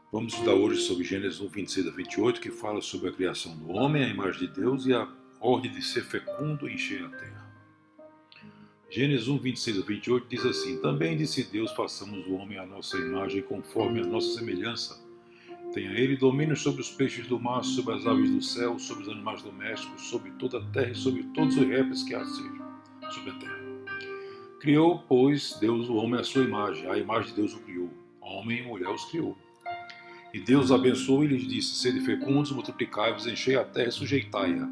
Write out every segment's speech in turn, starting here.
Vamos estudar hoje sobre Gênesis 1, 26 a 28, que fala sobre a criação do homem, a imagem de Deus e a ordem de ser fecundo e encher a terra. Gênesis 1, 26 a 28 diz assim: Também disse Deus, façamos o homem à nossa imagem, conforme a nossa semelhança. Tenha ele domínio sobre os peixes do mar, sobre as aves do céu, sobre os animais domésticos, sobre toda a terra e sobre todos os répteis que há sejam sobre a terra. Criou, pois, Deus o homem à sua imagem, a imagem de Deus o criou. Homem e mulher os criou. E Deus abençoou e lhes disse: Sede fecundos, multiplicai-vos, enchei a terra e sujeitai-a.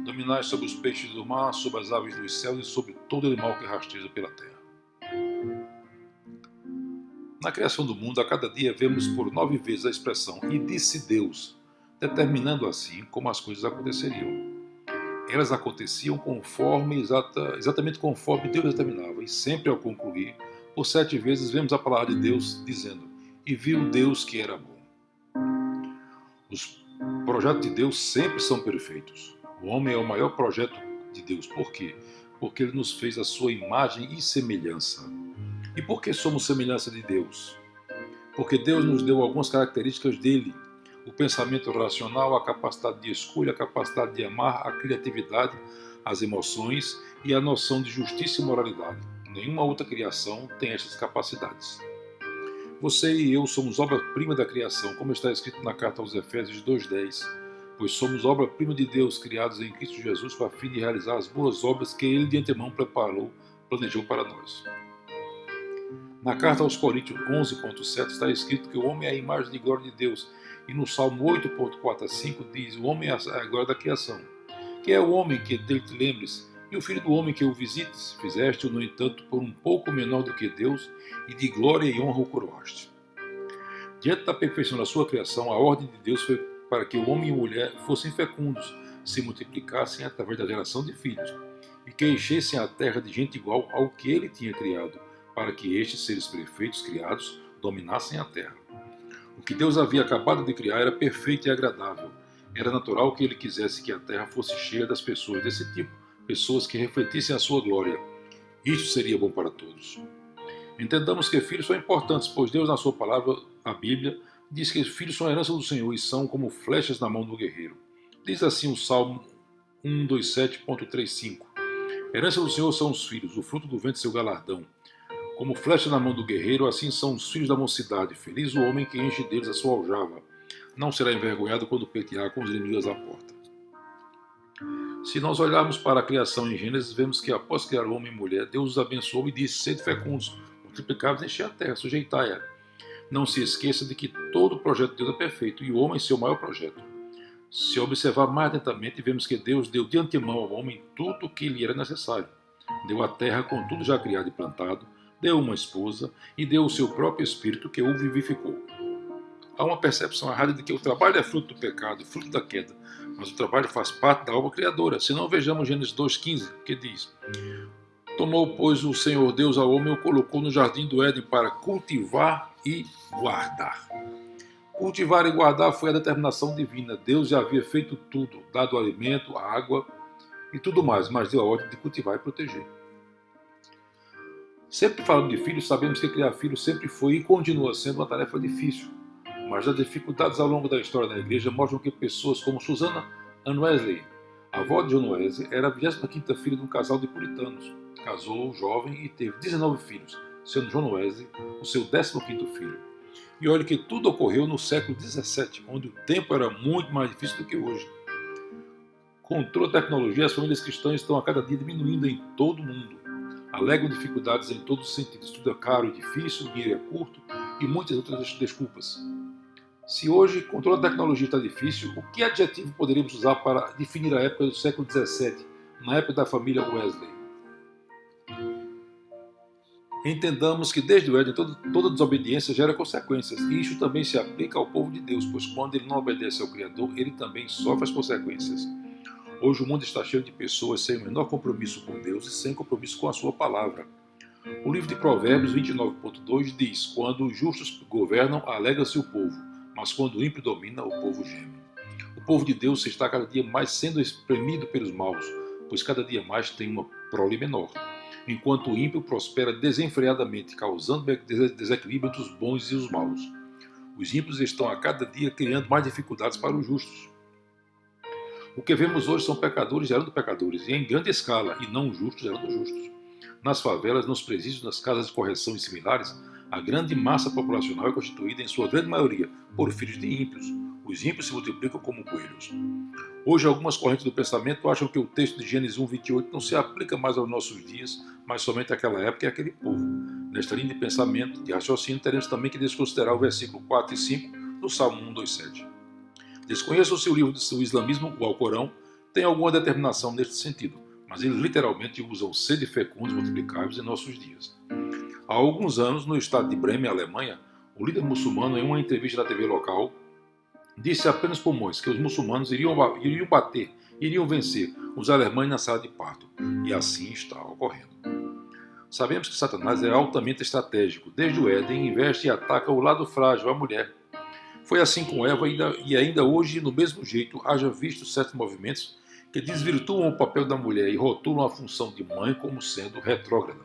Dominai sobre os peixes do mar, sobre as aves dos céus e sobre todo animal que rasteja pela terra. Na criação do mundo, a cada dia vemos por 9 vezes a expressão "e disse Deus", determinando assim como as coisas aconteceriam. Elas aconteciam exatamente conforme Deus determinava, e sempre ao concluir, por 7 vezes vemos a palavra de Deus dizendo: E viu Deus que era bom. Os projetos de Deus sempre são perfeitos. O homem é o maior projeto de Deus. Por quê? Porque ele nos fez a sua imagem e semelhança. E por que somos semelhança de Deus? Porque Deus nos deu algumas características dele: o pensamento racional, a capacidade de escolha, a capacidade de amar, a criatividade, as emoções e a noção de justiça e moralidade. Nenhuma outra criação tem estas capacidades. Você e eu somos obra-prima da criação, como está escrito na carta aos Efésios 2:10, pois somos obra-prima de Deus, criados em Cristo Jesus para fim de realizar as boas obras que Ele de antemão planejou para nós. Na carta aos Coríntios 11:7 está escrito que o homem é a imagem de glória de Deus, e no Salmo 8:4 a 5 diz: o homem é a glória da criação. Que é o homem que dele te lembres, e o filho do homem que o visites? Fizeste-o, no entanto, por um pouco menor do que Deus, e de glória e honra o coroaste. Diante da perfeição da sua criação, a ordem de Deus foi para que o homem e a mulher fossem fecundos, se multiplicassem através da geração de filhos, e que enchessem a terra de gente igual ao que ele tinha criado, para que estes seres perfeitos criados dominassem a terra. O que Deus havia acabado de criar era perfeito e agradável. Era natural que ele quisesse que a terra fosse cheia das pessoas desse tipo, pessoas que refletissem a sua glória. Isto seria bom para todos. Entendamos que filhos são importantes, pois Deus, na sua palavra, a Bíblia, diz que filhos são a herança do Senhor e são como flechas na mão do guerreiro. Diz assim o Salmo 127.35: Herança do Senhor são os filhos, o fruto do ventre seu galardão. Como flecha na mão do guerreiro, assim são os filhos da mocidade. Feliz o homem que enche deles a sua aljava. Não será envergonhado quando pleitear com os inimigos à porta. Se nós olharmos para a criação em Gênesis, vemos que após criar o homem e mulher, Deus os abençoou e disse: Sede fecundos, multiplicai-vos, enchei a terra, sujeitai-a. Não se esqueça de que todo o projeto de Deus é perfeito, e o homem é seu maior projeto. Se observar mais atentamente, vemos que Deus deu de antemão ao homem tudo o que lhe era necessário. Deu a terra com tudo já criado e plantado, deu uma esposa e deu o seu próprio espírito que o vivificou. Há uma percepção errada de que o trabalho é fruto do pecado, fruto da queda, mas o trabalho faz parte da obra criadora. Se não, vejamos Gênesis 2:15, que diz: Tomou, pois, o Senhor Deus ao homem e o colocou no jardim do Éden para cultivar e guardar. Cultivar e guardar foi a determinação divina. Deus já havia feito tudo, dado o alimento, a água e tudo mais, mas deu a ordem de cultivar e proteger. Sempre falando de filhos, sabemos que criar filhos sempre foi e continua sendo uma tarefa difícil. Mas as dificuldades ao longo da história da igreja mostram que pessoas como Susana Ann Wesley, a avó de John Wesley, era a 25ª filha de um casal de puritanos. Casou jovem e teve 19 filhos, sendo John Wesley o seu 15º filho. E olhe que tudo ocorreu no século XVII, onde o tempo era muito mais difícil do que hoje. Com toda a tecnologia, as famílias cristãs estão a cada dia diminuindo em todo o mundo. Alegam dificuldades em todos os sentidos. Tudo é caro e difícil, o dinheiro é curto e muitas outras desculpas. Se hoje, com toda a tecnologia, está difícil, o que adjetivo poderíamos usar para definir a época do século XVII, na época da família Wesley? Entendamos que desde o Éden toda desobediência gera consequências, e isso também se aplica ao povo de Deus, pois quando ele não obedece ao Criador, ele também sofre as consequências. Hoje o mundo está cheio de pessoas sem o menor compromisso com Deus e sem compromisso com a sua palavra. O livro de Provérbios 29.2 diz: Quando os justos governam, alegra-se o povo, mas quando o ímpio domina, o povo geme. O povo de Deus está cada dia mais sendo espremido pelos maus, pois cada dia mais tem uma prole menor, enquanto o ímpio prospera desenfreadamente, causando desequilíbrio entre os bons e os maus. O Os ímpios estão a cada dia criando mais dificuldades para os justos. O que vemos hoje são pecadores gerando pecadores, e em grande escala, e não justos gerando justos. Nas favelas, nos presídios, nas casas de correção e similares, a grande massa populacional é constituída, em sua grande maioria, por filhos de ímpios. Os ímpios se multiplicam como coelhos. Hoje, algumas correntes do pensamento acham que o texto de Gênesis 1:28 não se aplica mais aos nossos dias, mas somente àquela época e àquele povo. Nesta linha de pensamento, de raciocínio, teremos também que desconsiderar o versículo 4 e 5 do Salmo 127. Desconheço se o livro do islamismo, o Alcorão, tem alguma determinação neste sentido, mas eles literalmente usam sede fecundos multiplicáveis em nossos dias. Há alguns anos, no estado de Bremen, Alemanha, o líder muçulmano, em uma entrevista na TV local, disse a plenos pulmões que os muçulmanos iriam vencer os alemães na sala de parto. E assim está ocorrendo. Sabemos que Satanás é altamente estratégico. Desde o Éden, investe e ataca o lado frágil, a mulher. Foi assim com Eva e ainda hoje, no mesmo jeito, haja visto certos movimentos que desvirtuam o papel da mulher e rotulam a função de mãe como sendo retrógrada.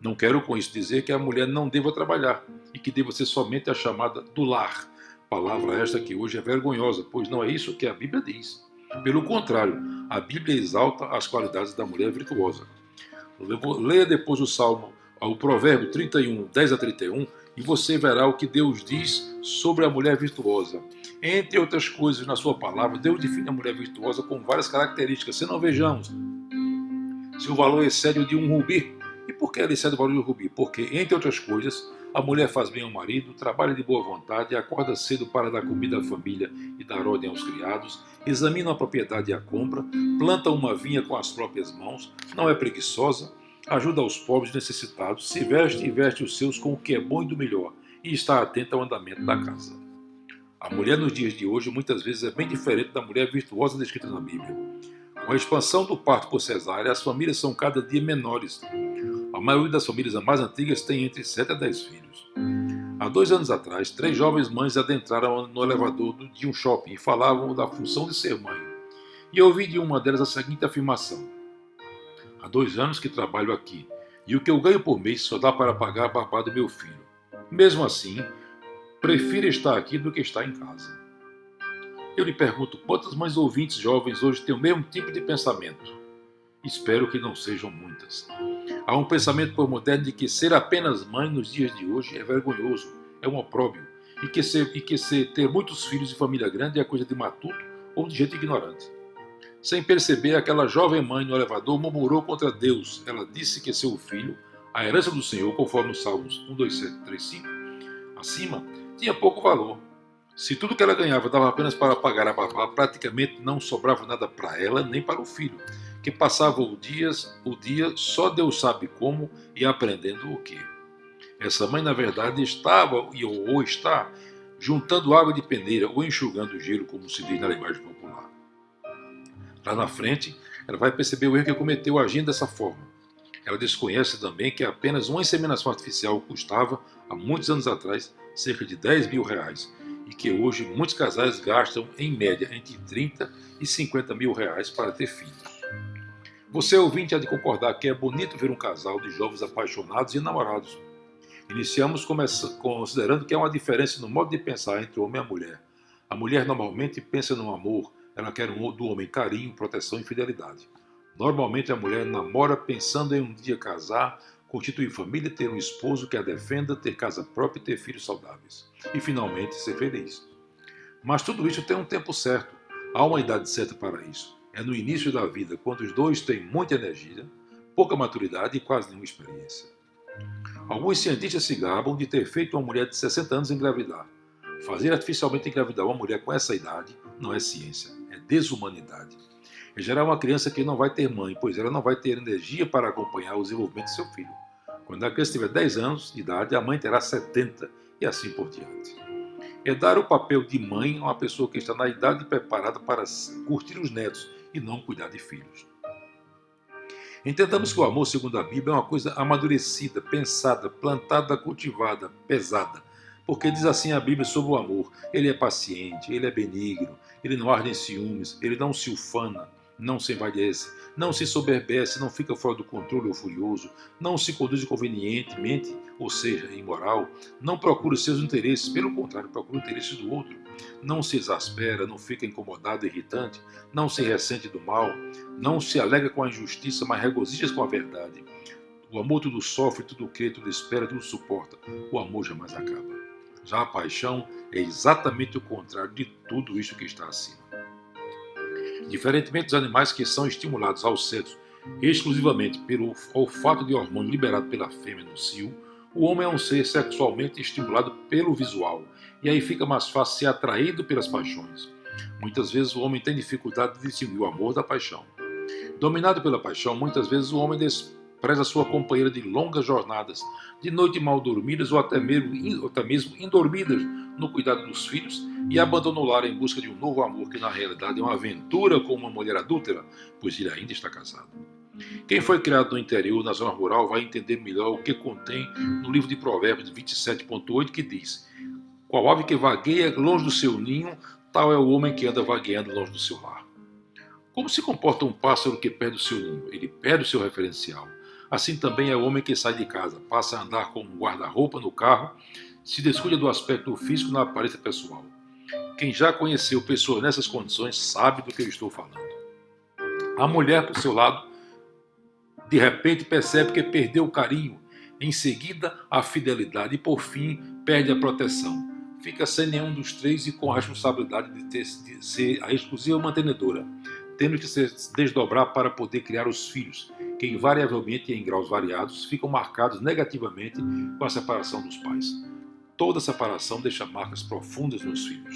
Não quero com isso dizer que a mulher não deva trabalhar e que deva ser somente a chamada do lar. Palavra esta que hoje é vergonhosa, pois não é isso que a Bíblia diz. Pelo contrário, a Bíblia exalta as qualidades da mulher virtuosa. Leia depois o Provérbio 31, 10 a 31, e você verá o que Deus diz sobre a mulher virtuosa. Entre outras coisas, na sua palavra, Deus define a mulher virtuosa com várias características. Se não vejamos se o valor excede o de um rubi. E por que ela excede o valor de um rubi? Porque, entre outras coisas, a mulher faz bem ao marido, trabalha de boa vontade, acorda cedo para dar comida à família e dar ordem aos criados, examina a propriedade e a compra, planta uma vinha com as próprias mãos, não é preguiçosa, ajuda aos pobres necessitados, se veste e veste os seus com o que é bom e do melhor, e está atenta ao andamento da casa. A mulher nos dias de hoje muitas vezes é bem diferente da mulher virtuosa descrita na Bíblia. Com a expansão do parto por cesárea, as famílias são cada dia menores. A maioria das famílias mais antigas tem entre 7 a 10 filhos. Há 2 anos atrás, 3 jovens mães adentraram no elevador de um shopping e falavam da função de ser mãe. E eu ouvi de uma delas a seguinte afirmação: há 2 anos que trabalho aqui, e o que eu ganho por mês só dá para pagar a babá do meu filho. Mesmo assim, prefiro estar aqui do que estar em casa. Eu lhe pergunto, quantas mães ouvintes jovens hoje têm o mesmo tipo de pensamento? Espero que não sejam muitas. Há um pensamento pós-moderno de que ser apenas mãe nos dias de hoje é vergonhoso, é um opróbio, e que ter muitos filhos e família grande é coisa de matuto ou de gente ignorante. Sem perceber, aquela jovem mãe no elevador murmurou contra Deus. Ela disse que seu filho, a herança do Senhor, conforme os Salmos 127, 3, 5, acima, tinha pouco valor. Se tudo que ela ganhava dava apenas para pagar a babá, praticamente não sobrava nada para ela nem para o filho, que passava o dia só Deus sabe como e aprendendo o quê. Essa mãe, na verdade, estava ou está juntando água de peneira ou enxugando gelo, como se diz na linguagem popular. Lá na frente, ela vai perceber o erro que cometeu agindo dessa forma. Ela desconhece também que apenas uma inseminação artificial custava, há muitos anos atrás, cerca de 10 mil reais, e que hoje muitos casais gastam, em média, entre 30 e 50 mil reais para ter filhos. Você, ouvinte, há de concordar que é bonito ver um casal de jovens apaixonados e namorados. Iniciamos considerando que há uma diferença no modo de pensar entre o homem e a mulher. A mulher normalmente pensa no amor, ela quer do homem carinho, proteção e fidelidade. Normalmente a mulher namora pensando em um dia casar, constituir família, ter um esposo que a defenda, ter casa própria e ter filhos saudáveis. E finalmente ser feliz. Mas tudo isso tem um tempo certo. Há uma idade certa para isso. É no início da vida, quando os dois têm muita energia, pouca maturidade e quase nenhuma experiência. Alguns cientistas se gabam de ter feito uma mulher de 60 anos engravidar. Fazer artificialmente engravidar uma mulher com essa idade não é ciência, é desumanidade. É gerar uma criança que não vai ter mãe, pois ela não vai ter energia para acompanhar o desenvolvimento de seu filho. Quando a criança tiver 10 anos de idade, a mãe terá 70 e assim por diante. É dar o papel de mãe a uma pessoa que está na idade preparada para curtir os netos e não cuidar de filhos. Entendamos que o amor, segundo a Bíblia, é uma coisa amadurecida, pensada, plantada, cultivada, pesada. Porque diz assim a Bíblia sobre o amor: ele é paciente, ele é benigno, ele não arde em ciúmes, ele não se ufana, não se envaidece, não se soberbece, não fica fora do controle ou furioso, não se conduz inconvenientemente, ou seja, imoral, não procura os seus interesses, pelo contrário, procura os interesses do outro, não se exaspera, não fica incomodado, irritante, não se ressente do mal, não se alega com a injustiça, mas regozija com a verdade. O amor tudo sofre, tudo crê, tudo espera, tudo suporta. O amor jamais acaba. Já a paixão é exatamente o contrário de tudo isso que está acima. Diferentemente dos animais que são estimulados ao sexo exclusivamente pelo olfato de hormônio liberado pela fêmea no cio, o homem é um ser sexualmente estimulado pelo visual, e aí fica mais fácil ser atraído pelas paixões. Muitas vezes o homem tem dificuldade de distinguir o amor da paixão. Dominado pela paixão, muitas vezes o homem despreza sua companheira de longas jornadas, de noite mal dormidas ou até mesmo indormidas no cuidado dos filhos, e abandona o lar em busca de um novo amor que na realidade é uma aventura com uma mulher adúltera, pois ele ainda está casado. Quem foi criado no interior, na zona rural, vai entender melhor o que contém no livro de Provérbios 27.8, que diz: qual ave que vagueia longe do seu ninho, tal é o homem que anda vagueando longe do seu lar. Como se comporta um pássaro que perde o seu ninho? Ele perde o seu referencial. Assim também é o homem que sai de casa, passa a andar com um guarda-roupa no carro, se descuida do aspecto físico na aparência pessoal. Quem já conheceu pessoas nessas condições sabe do que eu estou falando. A mulher, por seu lado, de repente percebe que perdeu o carinho, em seguida a fidelidade e, por fim, perde a proteção. Fica sem nenhum dos três e com a responsabilidade de ser a exclusiva mantenedora, tendo que se desdobrar para poder criar os filhos, que invariavelmente e em graus variados ficam marcados negativamente com a separação dos pais. Toda separação deixa marcas profundas nos filhos.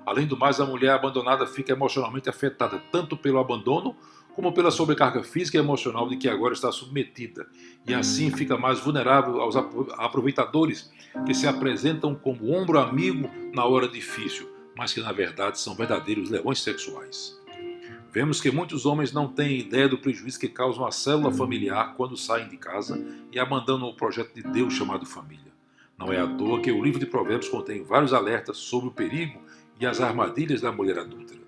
Além do mais, a mulher abandonada fica emocionalmente afetada tanto pelo abandono como pela sobrecarga física e emocional de que agora está submetida, e assim fica mais vulnerável aos aproveitadores que se apresentam como ombro amigo na hora difícil, mas que na verdade são verdadeiros leões sexuais. Vemos que muitos homens não têm ideia do prejuízo que causa uma célula familiar quando saem de casa e abandonam o projeto de Deus chamado família. Não é à toa que o livro de Provérbios contém vários alertas sobre o perigo e as armadilhas da mulher adúltera.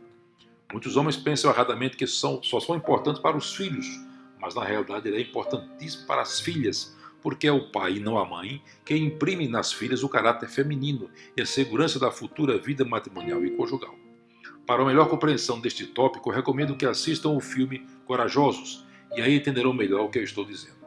Muitos homens pensam erradamente que só são importantes para os filhos, mas na realidade ele é importantíssimo para as filhas, porque é o pai e não a mãe que imprime nas filhas o caráter feminino e a segurança da futura vida matrimonial e conjugal. Para uma melhor compreensão deste tópico, recomendo que assistam o filme Corajosos, e aí entenderão melhor o que eu estou dizendo.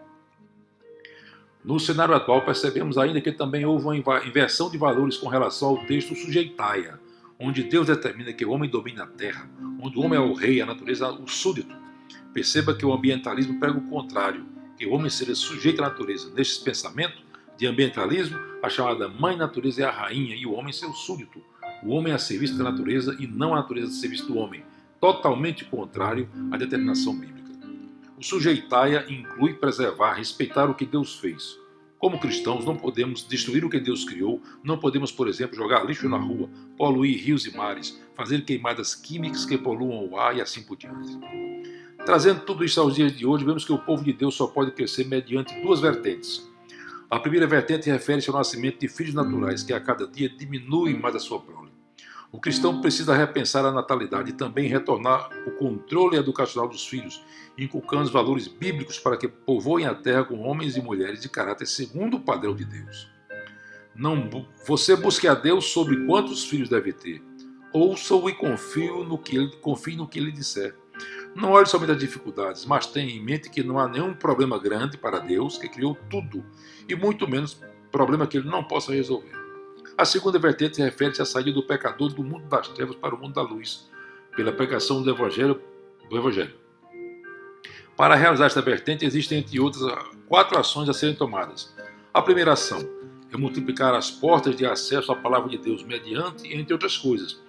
No cenário atual, percebemos ainda que também houve uma inversão de valores com relação ao texto Sujeitaia, onde Deus determina que o homem domina a terra, onde o homem é o rei, a natureza o súdito. Perceba que o ambientalismo prega o contrário, que o homem seja sujeito à natureza. Neste pensamento de ambientalismo, a chamada mãe natureza é a rainha e o homem seu súdito. O homem é a serviço da natureza e não a natureza a serviço do homem, totalmente contrário à determinação bíblica. O Sujeitaia inclui preservar, respeitar o que Deus fez. Como cristãos, não podemos destruir o que Deus criou, não podemos, por exemplo, jogar lixo na rua, poluir rios e mares, fazer queimadas químicas que poluam o ar e assim por diante. Trazendo tudo isso aos dias de hoje, vemos que o povo de Deus só pode crescer mediante duas vertentes. A primeira vertente refere-se ao nascimento de filhos naturais, que a cada dia diminuem mais a sua prole. O cristão precisa repensar a natalidade e também retornar o controle educacional dos filhos, inculcando os valores bíblicos para que povoem a terra com homens e mulheres de caráter segundo o padrão de Deus. Você busque a Deus sobre quantos filhos deve ter. Ouça-o e confie no que ele disser. Não olhe somente as dificuldades, mas tenha em mente que não há nenhum problema grande para Deus, que criou tudo, e muito menos problema que ele não possa resolver. A segunda vertente refere-se à saída do pecador do mundo das trevas para o mundo da luz, pela pregação do Evangelho. Para realizar esta vertente, existem, entre outras, 4 ações a serem tomadas. A primeira ação é multiplicar as portas de acesso à palavra de Deus mediante, entre outras coisas,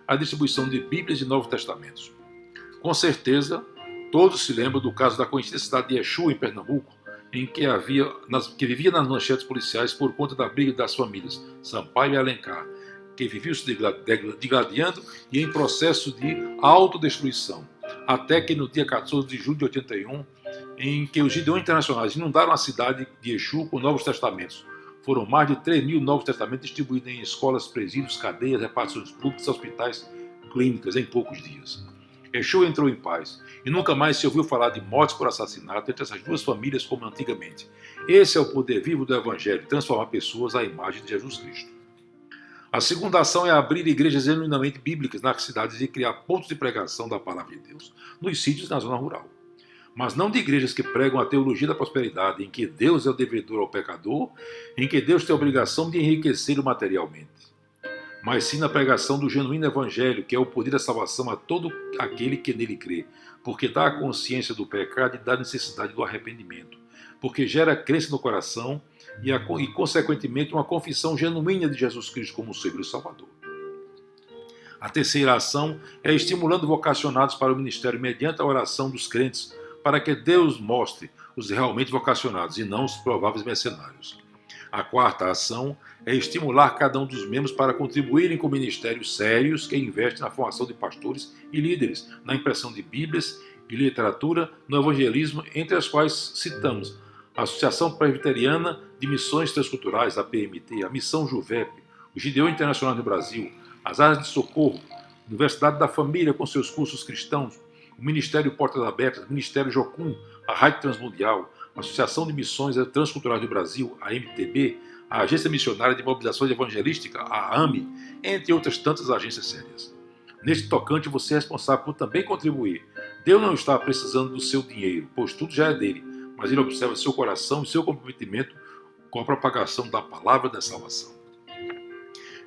a distribuição de Bíblias e Novos Testamentos. Com certeza, todos se lembram do caso da conhecida cidade de Exu, em Pernambuco, em que vivia nas manchetes policiais por conta da briga das famílias Sampaio e Alencar, que viviam se digladiando e em processo de autodestruição, até que no dia 14 de julho de 81, em que os gideões internacionais inundaram a cidade de Exu com Novos Testamentos. Foram mais de 3.000 Novos Testamentos distribuídos em escolas, presídios, cadeias, repartições públicas, hospitais, clínicas, em poucos dias. Exu entrou em paz, e nunca mais se ouviu falar de mortes por assassinato entre essas duas famílias como antigamente. Esse é o poder vivo do Evangelho, transformar pessoas à imagem de Jesus Cristo. A segunda ação é abrir igrejas genuinamente bíblicas nas cidades e criar pontos de pregação da palavra de Deus nos sítios na zona rural. Mas não de igrejas que pregam a teologia da prosperidade, em que Deus é o devedor ao pecador, em que Deus tem a obrigação de enriquecer-o materialmente. Mas sim na pregação do genuíno evangelho, que é o poder da salvação a todo aquele que nele crê, porque dá a consciência do pecado e da necessidade do arrependimento, porque gera crença no coração e consequentemente, uma confissão genuína de Jesus Cristo como Senhor e Salvador. A terceira ação é estimulando vocacionados para o ministério mediante a oração dos crentes, para que Deus mostre os realmente vocacionados e não os prováveis mercenários. A quarta ação é estimular cada um dos membros para contribuírem com ministérios sérios que investem na formação de pastores e líderes, na impressão de bíblias e literatura, no evangelismo, entre as quais citamos a Associação Presbiteriana de Missões Transculturais, a PMT, a Missão Juvep, o Gideão Internacional no Brasil, as áreas de socorro, a Universidade da Família com seus cursos cristãos, o Ministério Portas Abertas, o Ministério Jocum, a Rádio Transmundial, a Associação de Missões Transculturais do Brasil, a MTB, a Agência Missionária de Mobilização Evangelística, a AME, entre outras tantas agências sérias. Neste tocante, você é responsável por também contribuir. Deus não está precisando do seu dinheiro, pois tudo já é dele, mas ele observa seu coração e seu comprometimento com a propagação da palavra da salvação.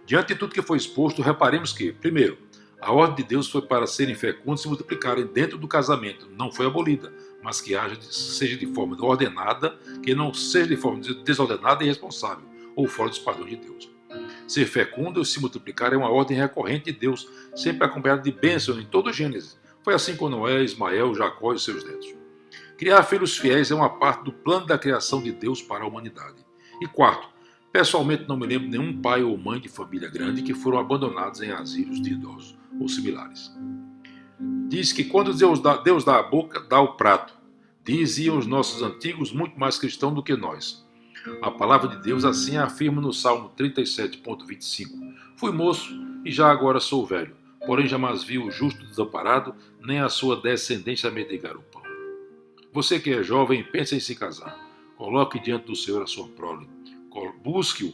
Diante de tudo que foi exposto, reparemos que, primeiro, a ordem de Deus foi para serem fecundos e se multiplicarem dentro do casamento, não foi abolida, mas que seja de forma ordenada, que não seja de forma desordenada e irresponsável, ou fora dos padrões de Deus. Ser fecundo e se multiplicar é uma ordem recorrente de Deus, sempre acompanhada de bênção em todo o Gênesis. Foi assim com Noé, Ismael, Jacó e seus netos. Criar filhos fiéis é uma parte do plano da criação de Deus para a humanidade. E quarto, pessoalmente não me lembro de nenhum pai ou mãe de família grande que foram abandonados em asilos de idosos ou similares. Diz que quando Deus dá a boca, dá o prato. Diziam os nossos antigos, muito mais cristãos do que nós. A palavra de Deus assim afirma no Salmo 37,25. Fui moço e já agora sou velho, porém jamais vi o justo desamparado, nem a sua descendência mendigar o pão. Você que é jovem, pensa em se casar. Coloque diante do Senhor a sua prole. Busque-o,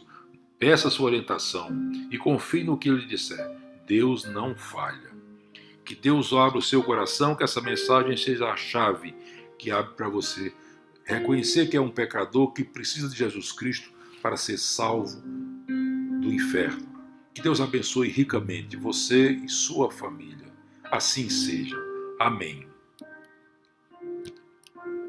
peça a sua orientação e confie no que ele disser. Deus não falha. Que Deus abra o seu coração, que essa mensagem seja a chave que abre para você reconhecer que é um pecador que precisa de Jesus Cristo para ser salvo do inferno. Que Deus abençoe ricamente você e sua família. Assim seja. Amém.